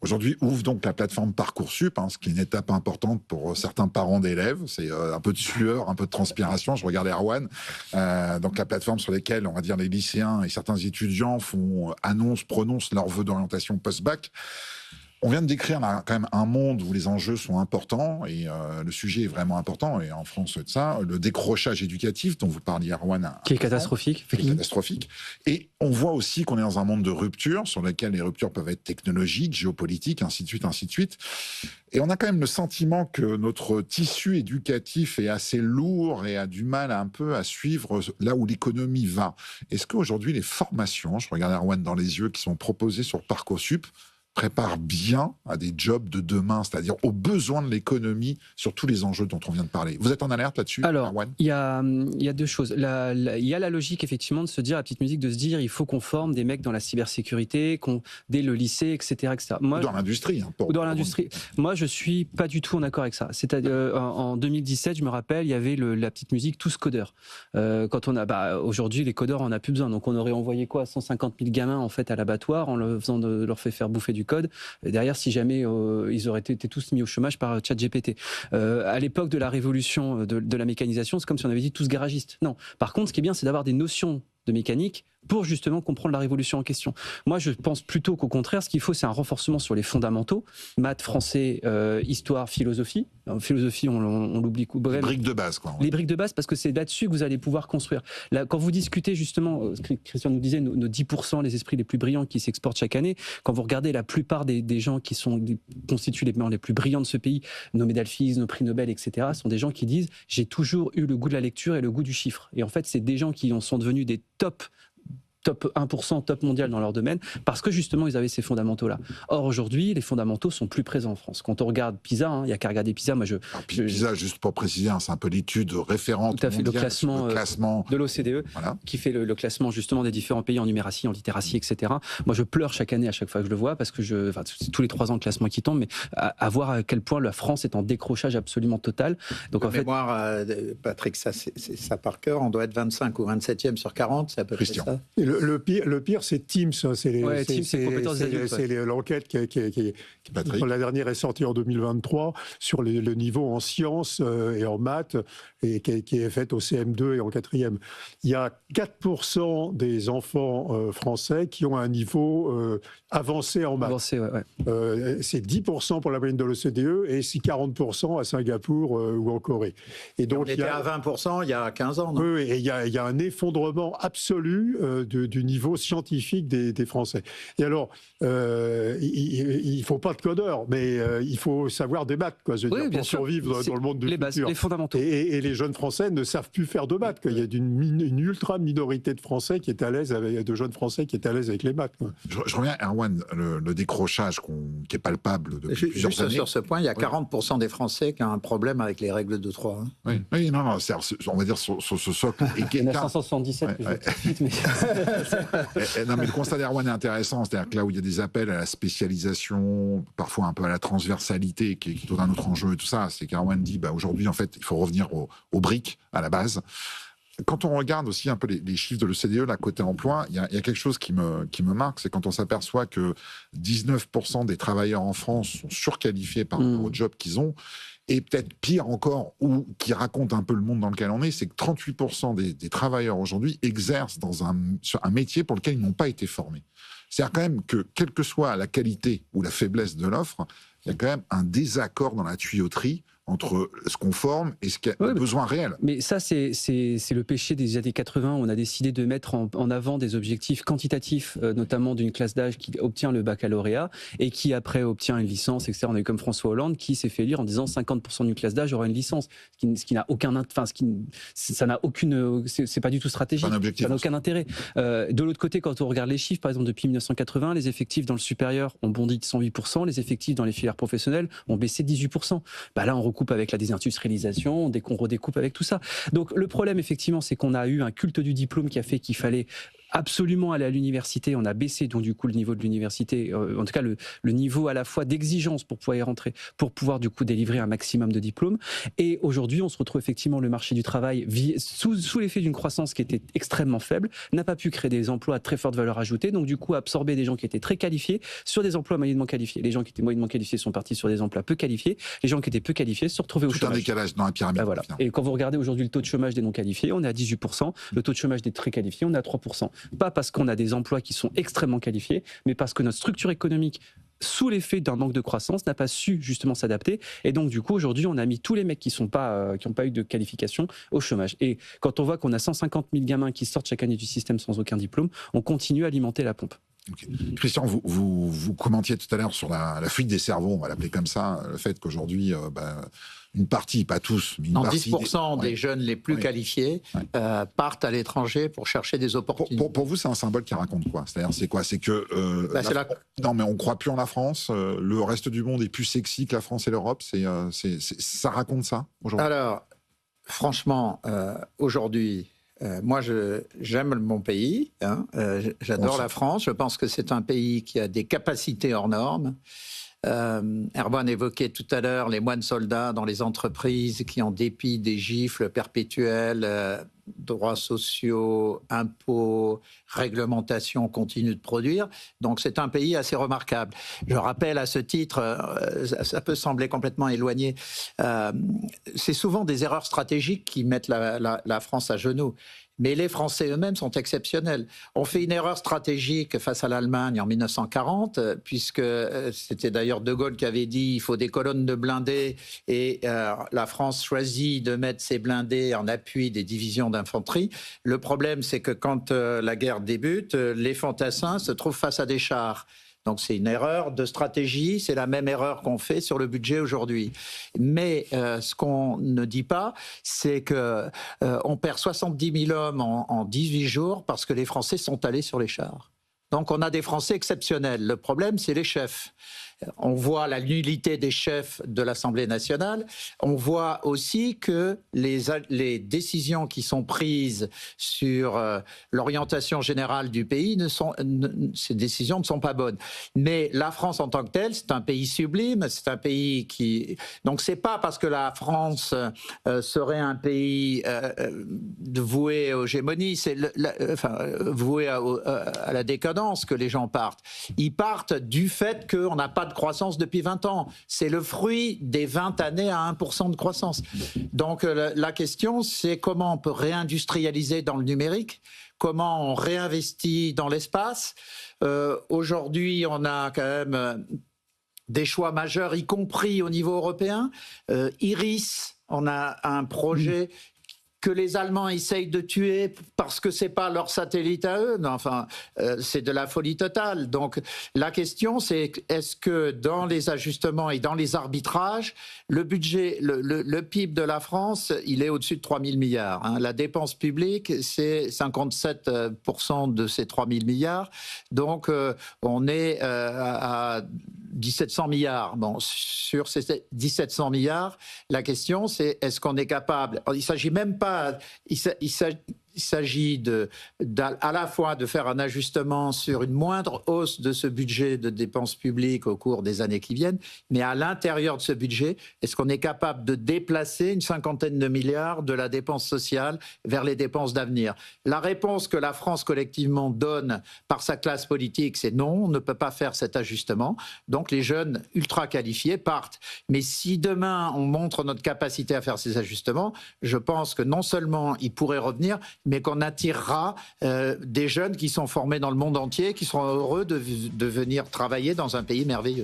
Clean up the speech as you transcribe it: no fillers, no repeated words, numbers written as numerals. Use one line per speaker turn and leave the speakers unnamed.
Aujourd'hui, ouvre donc la plateforme Parcoursup, ce qui est une étape importante pour certains parents d'élèves. C'est un peu de sueur, un peu de transpiration. Je regarde Erwan. Donc la plateforme sur laquelle, on va dire, les lycéens et certains étudiants prononcent leurs vœux d'orientation post-bac. On vient de décrire là, quand même un monde où les enjeux sont importants et le sujet est vraiment important. Et en France, c'est ça, le décrochage éducatif dont vous parliez, Erwan,
qui est catastrophique.
Qui est catastrophique. Et on voit aussi qu'on est dans un monde de ruptures, sur lequel les ruptures peuvent être technologiques, géopolitiques, ainsi de suite, ainsi de suite. Et on a quand même le sentiment que notre tissu éducatif est assez lourd et a du mal un peu à suivre là où l'économie va. Est-ce qu'aujourd'hui, les formations, je regarde Erwan dans les yeux, qui sont proposées sur Parcoursup, prépare bien à des jobs de demain, c'est-à-dire aux besoins de l'économie sur tous les enjeux dont on vient de parler. Vous êtes en alerte là-dessus,
Alors,
Erwan ?
il y a deux choses. Il y a la logique, effectivement, de se dire, la petite musique, de se dire, il faut qu'on forme des mecs dans la cybersécurité, dès le lycée, etc. etc.
Ou dans l'industrie.
Ou dans l'industrie. Moi, je suis pas du tout en accord avec ça. C'est-à-dire, en 2017, je me rappelle, il y avait la petite musique Tous codeurs. Quand on a, aujourd'hui, les codeurs, on n'a plus besoin. Donc, on aurait envoyé 150 000 gamins, en fait, à l'abattoir, en leur fait faire bouffer du code. Et derrière, si jamais ils auraient été tous mis au chômage par ChatGPT. À l'époque de la révolution de la mécanisation, c'est comme si on avait dit tous garagistes. Non. Par contre, ce qui est bien, c'est d'avoir des notions de mécanique pour justement comprendre la révolution en question. Moi, je pense plutôt qu'au contraire, ce qu'il faut, c'est un renforcement sur les fondamentaux, maths, français, histoire, philosophie. Philosophie, on l'oublie.
Les briques de base, quoi.
Les briques de base, parce que c'est là-dessus que vous allez pouvoir construire. Là, quand vous discutez justement, Christian nous disait, nos 10%, les esprits les plus brillants qui s'exportent chaque année, quand vous regardez la plupart des gens qui constituent les membres les plus brillants de ce pays, nos médailles Fields, nos prix Nobel, etc., sont des gens qui disent « j'ai toujours eu le goût de la lecture et le goût du chiffre ». Et en fait, c'est des gens qui en sont devenus des top 1%, top mondial dans leur domaine, parce que justement, ils avaient ces fondamentaux-là. Or, aujourd'hui, les fondamentaux sont plus présents en France. Quand on regarde PISA, il n'y a qu'à regarder PISA.
PISA, juste pour préciser, c'est un peu l'étude référente
tout à fait,
mondiale,
le classement de l'OCDE,
voilà,
qui fait le classement justement des différents pays en numératie, en littératie, etc. Moi, je pleure chaque année à chaque fois que je le vois, parce que c'est tous les 3 ans le classement qui tombe, mais à voir à quel point la France est en décrochage absolument total. Donc, en
mémoire, Patrick, ça, c'est ça par cœur, on doit être 25 ou 27e sur 40, c'est à peu près ça.
Le pire, c'est Teams. C'est l'enquête qui la dernière est sortie en 2023 sur le niveau en sciences et en maths, et qui est faite au CM2 et en 4e. Il y a 4% des enfants français qui ont un niveau avancé en maths.
Avancé, ouais.
C'est 10% pour la moyenne de l'OCDE et c'est 40% à Singapour ou en Corée. Et donc,
on était à 20% il y a 15 ans, non ?
Oui, et il y a un effondrement absolu du niveau scientifique des Français. Et alors, il ne faut pas de codeur, mais il faut savoir des maths, quoi, pour survivre dans le monde du futur.
Bases, les fondamentaux.
Et les jeunes Français ne savent plus faire de maths, quoi. Il y a une ultra minorité de Français qui est à l'aise de jeunes Français qui est à l'aise avec les maths, quoi.
Je reviens, Erwan, le décrochage qui est palpable depuis plusieurs années.
Sur ce point, il y a 40% des Français qui ont un problème avec les règles de 3.
Hein. Oui, non, on va dire sur ce socle.
Il y en a 577,
non, mais le constat d'Erwan est intéressant, c'est-à-dire que là où il y a des appels à la spécialisation, parfois un peu à la transversalité, qui est tout un autre enjeu et tout ça, c'est qu'Erwan dit, aujourd'hui, en fait, il faut revenir aux briques, à la base. Quand on regarde aussi un peu les chiffres de l'OCDE, la côté emploi, il y a quelque chose qui me marque, c'est quand on s'aperçoit que 19% des travailleurs en France sont surqualifiés par rapport au job qu'ils ont. Et peut-être pire encore, ou qui raconte un peu le monde dans lequel on est, c'est que 38% des travailleurs aujourd'hui exercent sur un métier pour lequel ils n'ont pas été formés. C'est-à-dire quand même que, quelle que soit la qualité ou la faiblesse de l'offre, il y a quand même un désaccord dans la tuyauterie entre ce qu'on forme et ce qui a besoin réel.
Mais ça, c'est le péché des années 80. On a décidé de mettre en avant des objectifs quantitatifs, notamment d'une classe d'âge qui obtient le baccalauréat et qui après obtient une licence, etc. On a eu comme François Hollande qui s'est fait lire en disant 50% d'une classe d'âge aura une licence, ce qui n'a aucun, ça n'a aucune, c'est pas du tout stratégique, ça n'a aucun intérêt. De l'autre côté, quand on regarde les chiffres, par exemple depuis 1980, les effectifs dans le supérieur ont bondi de 108%, les effectifs dans les filières professionnelles ont baissé de 18%. Là, on recoupe avec la désindustrialisation, on redécoupe avec tout ça. Donc le problème, effectivement, c'est qu'on a eu un culte du diplôme qui a fait qu'il fallait absolument aller à l'université. On a baissé donc du coup le niveau de l'université, en tout cas le niveau à la fois d'exigence pour pouvoir y rentrer, pour pouvoir du coup délivrer un maximum de diplômes. Et aujourd'hui, on se retrouve effectivement le marché du travail sous l'effet d'une croissance qui était extrêmement faible, n'a pas pu créer des emplois à très forte valeur ajoutée, donc du coup absorber des gens qui étaient très qualifiés sur des emplois moyennement qualifiés. Les gens qui étaient moyennement qualifiés sont partis sur des emplois peu qualifiés. Les gens qui étaient peu qualifiés se retrouvaient au chômage.
Tout un décalage dans la pyramide.
Ben voilà. Et quand vous regardez aujourd'hui le taux de chômage des non qualifiés, on est à 18%. Le taux de chômage des très qualifiés, on est à 3%. Pas parce qu'on a des emplois qui sont extrêmement qualifiés, mais parce que notre structure économique, sous l'effet d'un manque de croissance, n'a pas su justement s'adapter. Et donc, du coup, aujourd'hui, on a mis tous les mecs qui n'ont pas eu de qualification au chômage. Et quand on voit qu'on a 150 000 gamins qui sortent chaque année du système sans aucun diplôme, on continue à alimenter la pompe.
Okay. Christian, vous commentiez tout à l'heure sur la fuite des cerveaux, on va l'appeler comme ça, le fait qu'aujourd'hui, une partie, pas tous, mais une partie...
10% des jeunes les plus qualifiés partent à l'étranger pour chercher des opportunités.
Pour vous, c'est un symbole qui raconte quoi? C'est-à-dire, c'est quoi? C'est que... Non, mais on ne croit plus en la France, le reste du monde est plus sexy que la France et l'Europe, ça raconte ça, aujourd'hui?
Alors, franchement, aujourd'hui... moi, j'aime mon pays, hein, j'adore la France, je pense que c'est un pays qui a des capacités hors normes. Erwan évoquait tout à l'heure les moines soldats dans les entreprises qui, en dépit des gifles perpétuelles, droits sociaux, impôts, réglementations, continuent de produire. Donc c'est un pays assez remarquable. Je rappelle à ce titre, ça peut sembler complètement éloigné, c'est souvent des erreurs stratégiques qui mettent la France à genoux. Mais les Français eux-mêmes sont exceptionnels. On fait une erreur stratégique face à l'Allemagne en 1940, puisque c'était d'ailleurs De Gaulle qui avait dit il faut des colonnes de blindés, et la France choisit de mettre ses blindés en appui des divisions d'infanterie. Le problème, c'est que quand la guerre débute, les fantassins se trouvent face à des chars. Donc c'est une erreur de stratégie, c'est la même erreur qu'on fait sur le budget aujourd'hui. Mais ce qu'on ne dit pas, c'est qu'on perd 70 000 hommes en 18 jours parce que les Français sont allés sur les chars. Donc on a des Français exceptionnels. Le problème, c'est les chefs. On voit la nullité des chefs de l'Assemblée nationale. On voit aussi que les décisions qui sont prises sur l'orientation générale du pays, ces décisions ne sont pas bonnes. Mais la France en tant que telle, c'est un pays sublime, c'est un pays qui... Donc c'est pas parce que la France serait un pays voué aux gémonies, voué à la décadence que les gens partent. Ils partent du fait qu'on n'a pas de croissance depuis 20 ans. C'est le fruit des 20 années à 1% de croissance. Donc la question, c'est comment on peut réindustrialiser dans le numérique, comment on réinvestit dans l'espace. Aujourd'hui, on a quand même des choix majeurs, y compris au niveau européen. Iris, on a un projet que les Allemands essayent de tuer parce que c'est pas leur satellite à eux. Enfin, c'est de la folie totale. Donc, la question, c'est est-ce que dans les ajustements et dans les arbitrages, le budget, le PIB de la France, il est au-dessus de 3 000 milliards. Hein. La dépense publique, c'est 57% de ces 3 000 milliards. Donc, on est à 1700 milliards. Bon, sur ces 1700 milliards, la question, c'est est-ce qu'on est capable... Il ne s'agit même pas... Il s'agit à la fois de faire un ajustement sur une moindre hausse de ce budget de dépenses publiques au cours des années qui viennent, mais à l'intérieur de ce budget, est-ce qu'on est capable de déplacer une 50aine de milliards de la dépense sociale vers les dépenses d'avenir? La réponse que la France collectivement donne par sa classe politique, c'est non, on ne peut pas faire cet ajustement. Donc les jeunes ultra qualifiés partent. Mais si demain on montre notre capacité à faire ces ajustements, je pense que non seulement ils pourraient revenir, mais qu'on attirera des jeunes qui sont formés dans le monde entier, qui seront heureux de venir travailler dans un pays merveilleux.